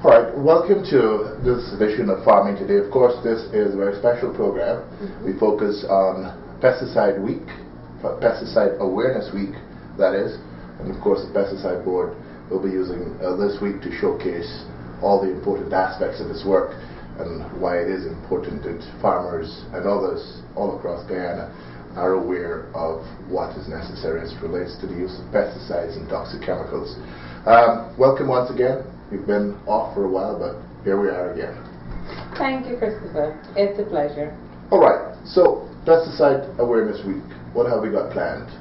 Alright, welcome to this edition of Farming Today. Of course, this is a very special program. We focus on Pesticide Week, Pesticide Awareness Week, that is. And of course, the Pesticide Board will be using this week to showcase all the important aspects of its work and why it is important that farmers and others all across Guyana are aware of what is necessary as it relates to the use of pesticides and toxic chemicals. Welcome once again. We've been off for a while, but here we are again. Thank you, Christopher. It's a pleasure. Alright, so Pesticide Awareness Week. What have we got planned?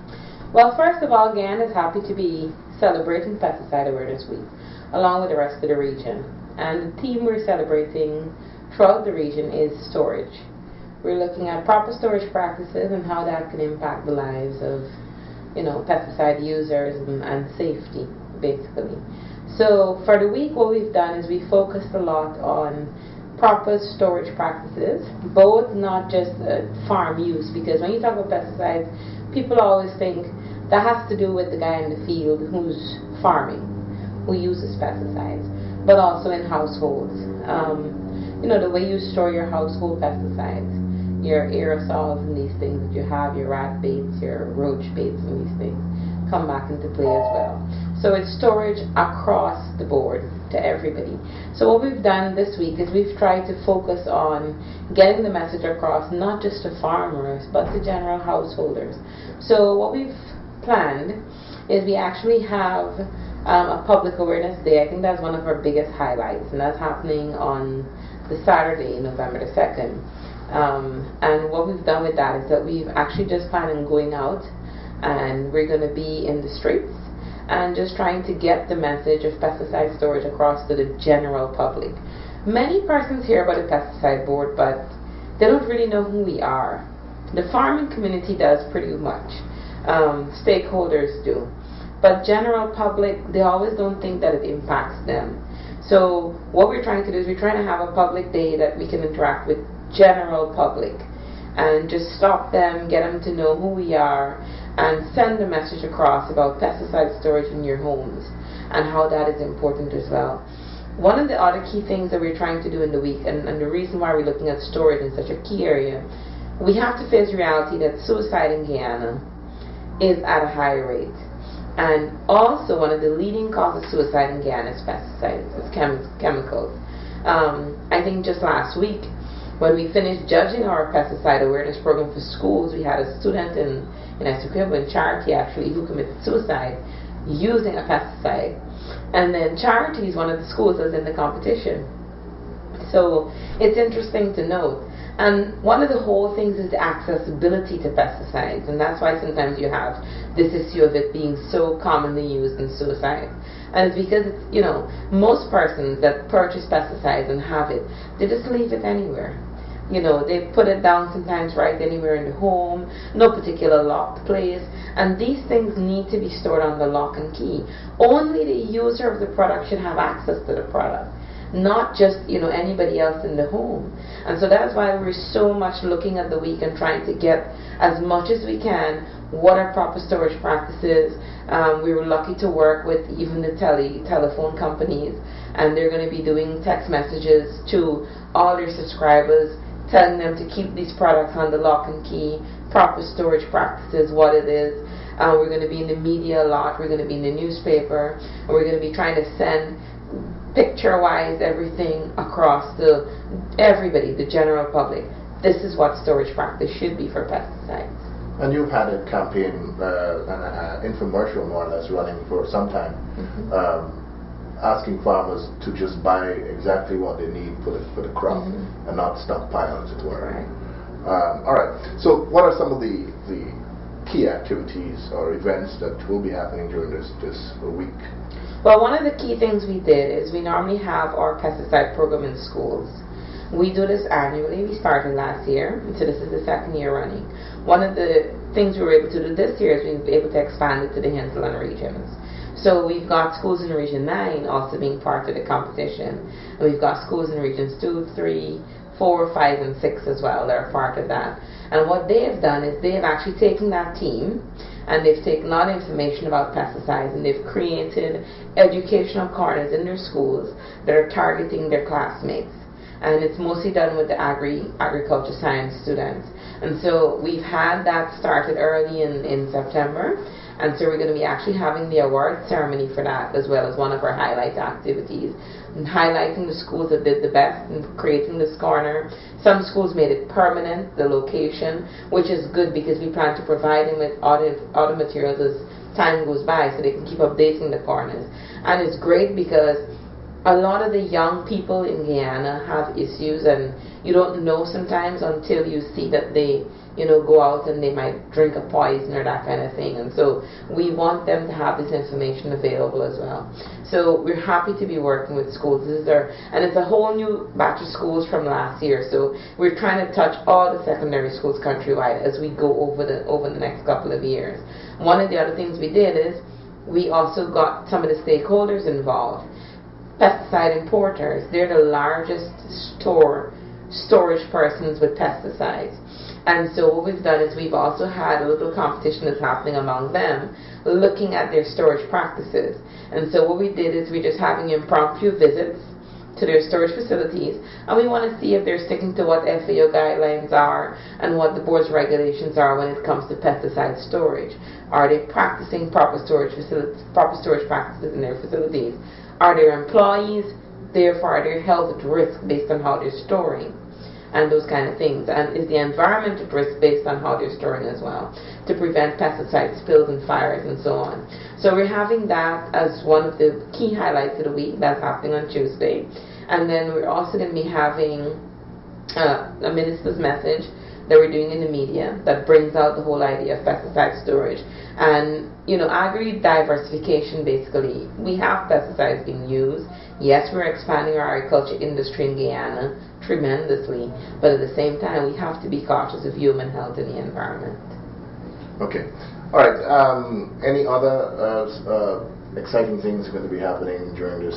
Well, first of all, Guyana is happy to be celebrating Pesticide Awareness Week along with the rest of the region. And the theme we're celebrating throughout the region is storage. We're looking at proper storage practices and how that can impact the lives of, pesticide users and safety, basically. So for the week, what we've done is we focused a lot on proper storage practices, both not just farm use, because when you talk about pesticides, people always think that has to do with the guy in the field who's farming, who uses pesticides, but also in households. The way you store your household pesticides, your aerosols and these things that you have, your rat baits, your roach baits and these things come back into play as well. So it's storage across the board to everybody. So what we've done this week is we've tried to focus on getting the message across not just to farmers but to general householders. So what we've planned is we actually have a public awareness day. I think that's one of our biggest highlights, and that's happening on the Saturday, November the 2nd. And what we've done with that is that we've actually just planned on going out, and we're going to be in the streets and just trying to get the message of pesticide storage across to the general public. Many persons hear about the pesticide board, but they don't really know who we are. The farming community does pretty much. Stakeholders do. But general public, they always don't think that it impacts them. So what we're trying to do is we're trying to have a public day that we can interact with general public and just stop them, get them to know who we are, and send the message across about pesticide storage in your homes and how that is important as well. One of the other key things that we're trying to do in the week, and the reason why we're looking at storage in such a key area, we have to face reality that suicide in Guyana is at a high rate. And also one of the leading causes of suicide in Guyana is pesticides, is chemicals. I think just last week, when we finished judging our pesticide awareness program for schools, we had a student in Essequibo in Charity actually who committed suicide using a pesticide. And then Charity is one of the schools that's in the competition. So it's interesting to note. And one of the whole things is the accessibility to pesticides, and that's why sometimes you have this issue of it being so commonly used in suicide. And it's because most persons that purchase pesticides and have it, they just leave it anywhere. They put it down sometimes right anywhere in the home, no particular locked place, and these things need to be stored on the lock and key. Only the user of the product should have access to the product, not just anybody else in the home. And so that's why we're so much looking at the week and trying to get as much as we can what are proper storage practices. We were lucky to work with even the telephone companies, and they're going to be doing text messages to all their subscribers telling them to keep these products on the lock and key, proper storage practices, what it is. We're going to be in the media a lot, we're going to be in the newspaper, and we're going to be trying to send picture-wise everything across to everybody, the general public. This is what storage practice should be for pesticides. And you've had a campaign, an infomercial more or less running for some time, asking farmers to just buy exactly what they need for the crop and not stockpile, as it were. Right. All right. So what are some of the key activities or events that will be happening during this week? Well, one of the key things we did is we normally have our pesticide program in schools. We do this annually. We started last year, so this is the second year running. One of the things we were able to do this year is we were able to expand it to the hinterland regions. So we've got schools in Region 9 also being part of the competition. And we've got schools in Regions 2, 3, 4, 5, and 6 as well. They're part of that. And what they have done is they have actually taken that team and they've taken a lot of information about pesticides and they've created educational corners in their schools that are targeting their classmates. And it's mostly done with the agriculture science students. And so we've had that started early in September. And so we're going to be actually having the award ceremony for that as well as one of our highlight activities. And highlighting the schools that did the best in creating this corner. Some schools made it permanent, the location, which is good because we plan to provide them with other materials as time goes by so they can keep updating the corners. And it's great because a lot of the young people in Guyana have issues and you don't know sometimes until you see that they go out and they might drink a poison or that kind of thing. And so we want them to have this information available as well. So we're happy to be working with schools. And it's a whole new batch of schools from last year. So we're trying to touch all the secondary schools countrywide as we go over the next couple of years. One of the other things we did is we also got some of the stakeholders involved. Pesticide importers, they're the largest storage persons with pesticides. And so what we've done is we've also had a little competition that's happening among them, looking at their storage practices. And so what we did is we're just having impromptu visits to their storage facilities, and we want to see if they're sticking to what FAO guidelines are and what the board's regulations are when it comes to pesticide storage. Are they practicing proper storage practices in their facilities? Are their employees, therefore, are their health at risk based on how they're storing? And those kind of things. And is the environment at risk based on how they're storing as well, to prevent pesticide spills and fires and so on. So we're having that as one of the key highlights of the week. That's happening on Tuesday. And then we're also going to be having a minister's message that we're doing in the media that brings out the whole idea of pesticide storage. And, agri diversification, basically. We have pesticides being used. Yes, we're expanding our agriculture industry in Guyana tremendously, but at the same time, we have to be cautious of human health and the environment. Okay. All right. Any other exciting things are going to be happening during this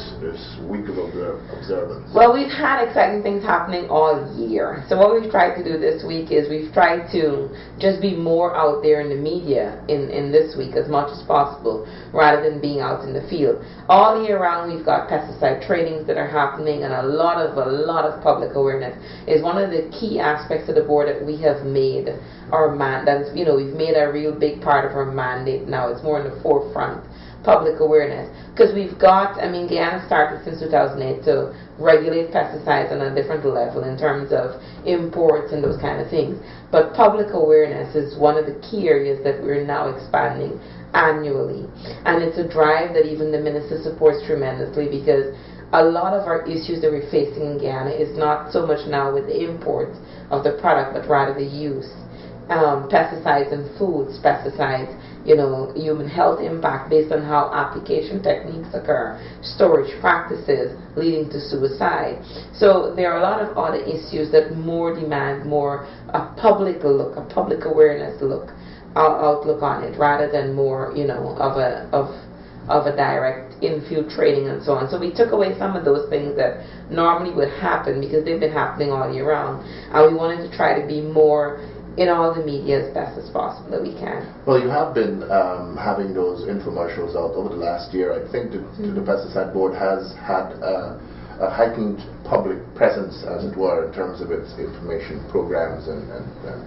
week of observance? Well, we've had exciting things happening all year. So what we've tried to do this week is we've tried to just be more out there in the media in this week as much as possible, rather than being out in the field. All year round, we've got pesticide trainings that are happening, and a lot of public awareness is one of the key aspects of the board that we have made our we've made a real big part of our mandate now. It's more in the forefront. Public awareness, because we've got, Guyana started since 2008 to regulate pesticides on a different level in terms of imports and those kind of things. But public awareness is one of the key areas that we're now expanding annually. And it's a drive that even the minister supports tremendously, because a lot of our issues that we're facing in Guyana is not so much now with the import of the product, but rather the use. Pesticides in foods, pesticides, human health impact based on how application techniques occur, storage practices leading to suicide. So there are a lot of other issues that demand a public look, a public awareness outlook on it, rather than more, of a direct in-field training and so on. So we took away some of those things that normally would happen because they've been happening all year round, and we wanted to try to be more in all the media as best as possible that we can. Well, you have been having those infomercials out over the last year. I think the Pesticide Board has had a heightened public presence, as it were, in terms of its information programs and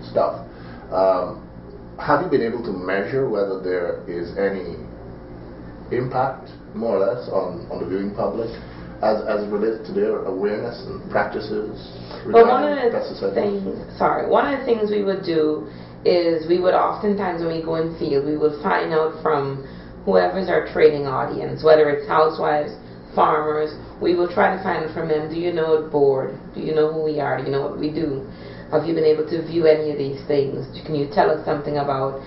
stuff. Have you been able to measure whether there is any impact, more or less, on the viewing public as it relates to their awareness and practices? Well, one of the things we would do is we would oftentimes, when we go in field, we would find out from whoever's our training audience, whether it's housewives, farmers, we will try to find out from them, do you know the board? Do you know who we are? Do you know what we do? Have you been able to view any of these things? Can you tell us something about,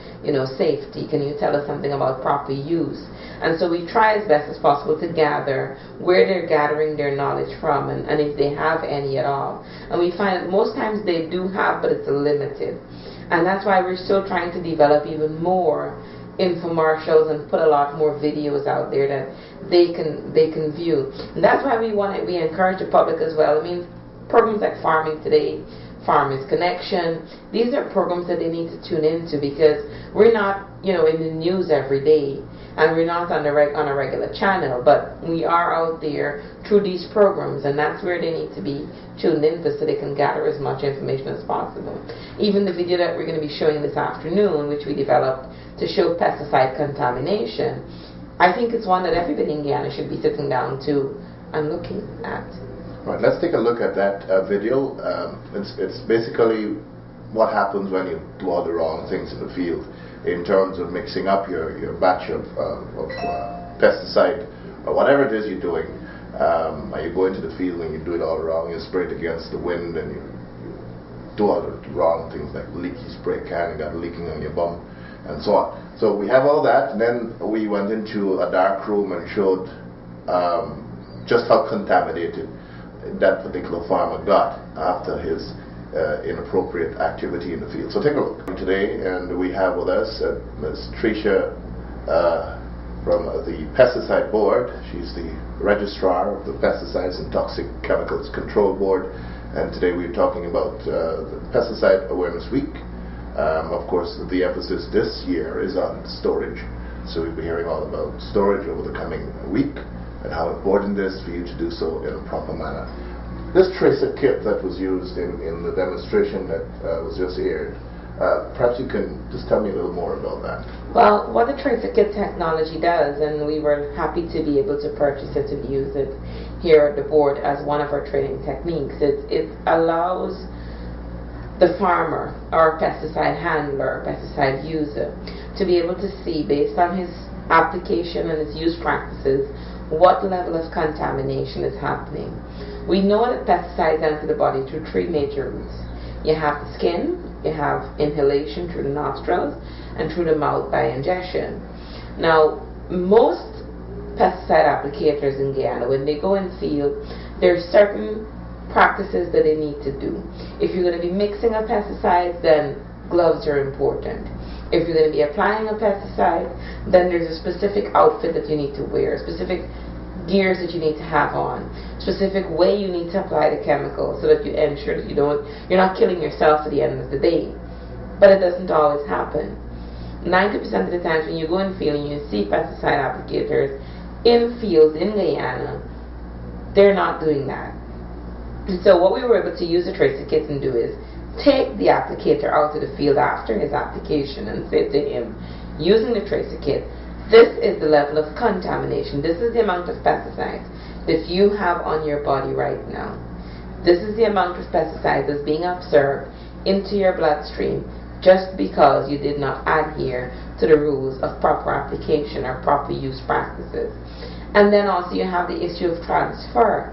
safety? Can you tell us something about proper use? And so we try as best as possible to gather where they're gathering their knowledge from, and if they have any at all. And we find that most times they do have, but it's limited. And that's why we're still trying to develop even more infomercials and put a lot more videos out there that they can view. And that's why we encourage the public as well. programs like Farming Today, Farmers Connection, these are programs that they need to tune into, because we're not, in the news every day, and we're not on a regular channel, but we are out there through these programs, and that's where they need to be tuned into, so they can gather as much information as possible. Even the video that we're going to be showing this afternoon, which we developed to show pesticide contamination, I think it's one that everybody in Guyana should be sitting down to and looking at. Right, let's take a look at that video. It's basically what happens when you do all the wrong things in the field in terms of mixing up your batch of pesticide or whatever it is you're doing. And you go into the field and you do it all wrong, you spray it against the wind, and you do all the wrong things like leaky spray can, you got leaking on your bum, and so on. So we have all that, and then we went into a dark room and showed just how contaminated that particular farmer got after his inappropriate activity in the field. So take a look today, and we have with us Ms. Tricia from the Pesticide Board. She's the Registrar of the Pesticides and Toxic Chemicals Control Board, and today we're talking about the Pesticide Awareness Week. Of course, the emphasis this year is on storage, so we'll be hearing all about storage over the coming week and how important it is for you to do so in a proper manner. This tracer kit that was used in the demonstration that was just aired, perhaps you can just tell me a little more about that. Well, what the tracer kit technology does, and we were happy to be able to purchase it and use it here at the board as one of our training techniques, it allows the farmer or pesticide handler, pesticide user, to be able to see, based on his application and his use practices, what level of contamination is happening. We know that pesticides enter the body through three major routes. You have the skin, you have inhalation through the nostrils, and through the mouth by ingestion. Now, most pesticide applicators in Guyana, when they go in field, there are certain practices that they need to do. If you're going to be mixing a pesticide, then gloves are important. If you're going to be applying a pesticide, then there's a specific outfit that you need to wear, specific gears that you need to have on, specific way you need to apply the chemical, so that you ensure that you're not killing yourself at the end of the day. But it doesn't always happen. 90% of the times when you go in field and you see pesticide applicators in fields in Guyana, they're not doing that. And so what we were able to use the tracer kits and do is take the applicator out to the field after his application and say to him, using the tracer kit, this is the level of contamination, this is the amount of pesticides that you have on your body right now. This is the amount of pesticides that's being observed into your bloodstream just because you did not adhere to the rules of proper application or proper use practices. And then also you have the issue of transfer.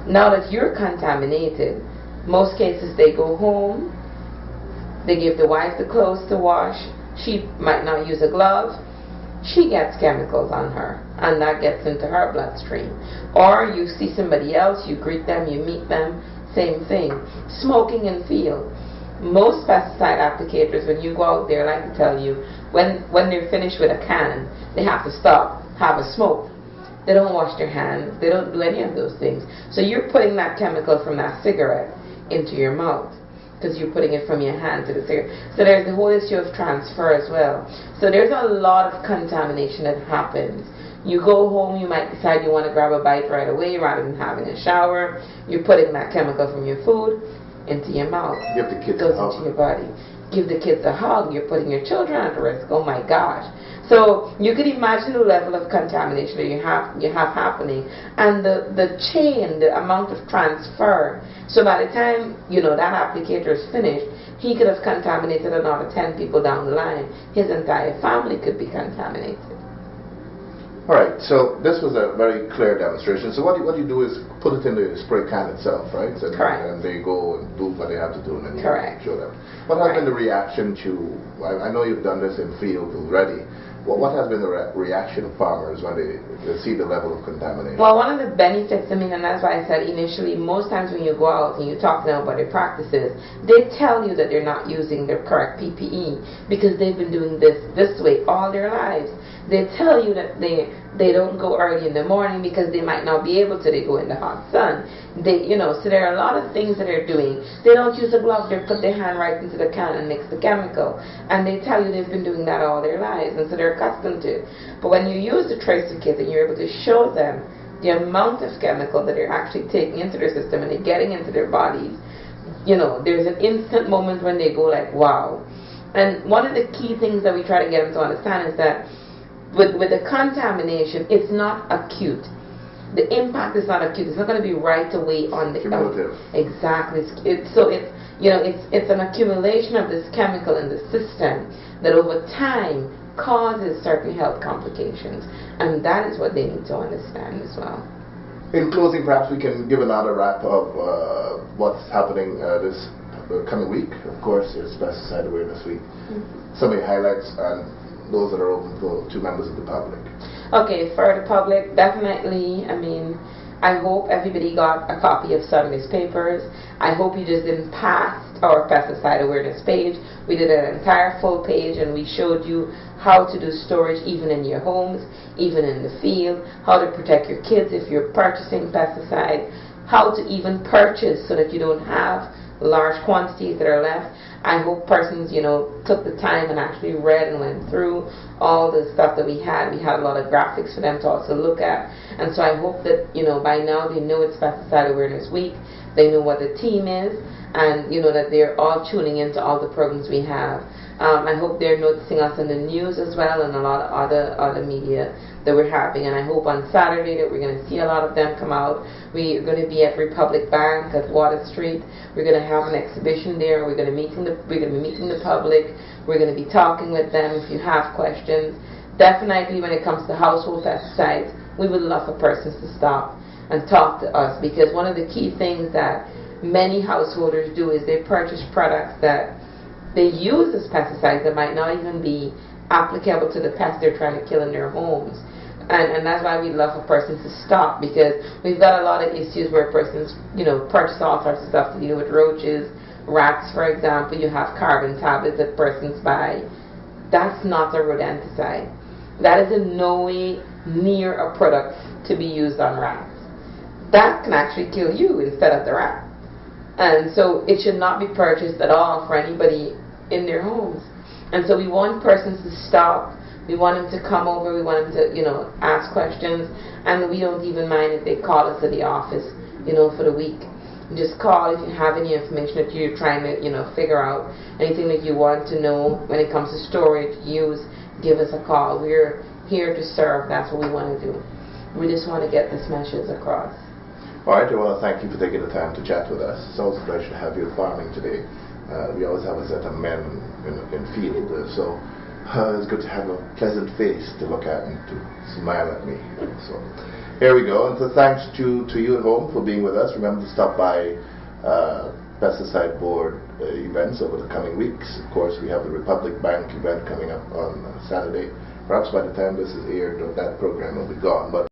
Now that you're contaminated, most cases they go home, they give the wife the clothes to wash, she might not use a glove, she gets chemicals on her, and that gets into her bloodstream. Or you see somebody else, you greet them, you meet them, same thing. Smoking in field. Most pesticide applicators, when you go out there, like to tell you, when they're finished with a can, they have to stop, have a smoke. They don't wash their hands, they don't do any of those things. So you're putting that chemical from that cigarette into your mouth, because you're putting it from your hand to the cigarette. So there's the whole issue of transfer as well. So there's a lot of contamination that happens. You go home, you might decide you want to grab a bite right away rather than having a shower. You're putting that chemical from your food into your mouth. Give the kids it goes into your body. Give the kids a hug. You're putting your children at risk. Oh my gosh. So you can imagine the level of contamination that you have happening, and the chain, the amount of transfer. So by the time that applicator is finished, he could have contaminated another 10 people down the line. His entire family could be contaminated. All right, so this was a very clear demonstration. So what you do is put it in the spray can itself, right? And, correct. And they go and do what they have to do, and then you correct. show them. What has been the reaction to, I know you've done this in field already, what has been the reaction of farmers when they see the level of contamination? Well, one of the benefits, and that's why I said initially, most times when you go out and you talk to them about their practices, they tell you that they're not using their correct PPE because they've been doing this way all their lives. They tell you that they don't go early in the morning because they might not be able to. They go in the hot hot sun. They, so there are a lot of things that they're doing. They don't use a glove, they put their hand right into the can and mix the chemical. And they tell you they've been doing that all their lives, and so they're accustomed to it. But when you use the tracer kit and you're able to show them the amount of chemical that they're actually taking into their system and they're getting into their bodies, there's an instant moment when they go like, wow. And one of the key things that we try to get them to understand is that with the contamination, it's not acute. The impact is not acute. It's not going to be right away on the cumulative. Exactly. It's an accumulation of this chemical in the system that over time causes certain health complications, and that is what they need to understand as well. In closing, perhaps we can give another wrap of what's happening this coming week. Of course, it's Pesticide Awareness Week. Some of the highlights and those that are open to members of the public. Okay, for the public, definitely, I hope everybody got a copy of Sunday's papers. I hope you just didn't pass our pesticide awareness page. We did an entire full page and we showed you how to do storage even in your homes, even in the field, how to protect your kids if you're purchasing pesticide, how to even purchase so that you don't have large quantities that are left. I hope persons, took the time and actually read and went through all the stuff that we had. We had a lot of graphics for them to also look at. And so I hope that, by now they know it's Pesticide Awareness Week. They know what the team is, and, that they're all tuning into all the programs we have. I hope they're noticing us in the news as well and a lot of other media that we're having. And I hope on Saturday that we're going to see a lot of them come out. We're going to be at Republic Bank at Water Street. We're going to have an exhibition there. We're going to be meeting the public. We're going to be talking with them if you have questions. Definitely when it comes to household pesticides, we would love for persons to stop and talk to us, because one of the key things that many householders do is they purchase products that they use as pesticides that might not even be applicable to the pests they're trying to kill in their homes. And that's why we love for persons to stop, because we've got a lot of issues where persons, purchase all sorts of stuff to deal with roaches, rats, for example. You have carbon tablets that persons buy. That's not a rodenticide. That is in no way near a product to be used on rats. That can actually kill you instead of the rat. And so it should not be purchased at all for anybody in their homes. And so we want persons to stop. We want them to come over. We want them to, ask questions. And we don't even mind if they call us at the office, for the week. Just call if you have any information that you're trying to, figure out. Anything that you want to know when it comes to storage, use, give us a call. We're here to serve. That's what we want to do. We just want to get this message across. All right, I want to thank you for taking the time to chat with us. It's always a pleasure to have you farming today. We always have a set of men in field, so it's good to have a pleasant face to look at and to smile at me. So here we go. And so thanks to you at home for being with us. Remember to stop by Pesticide Board events over the coming weeks. Of course, we have the Republic Bank event coming up on Saturday. Perhaps by the time this is aired, that program will be gone. But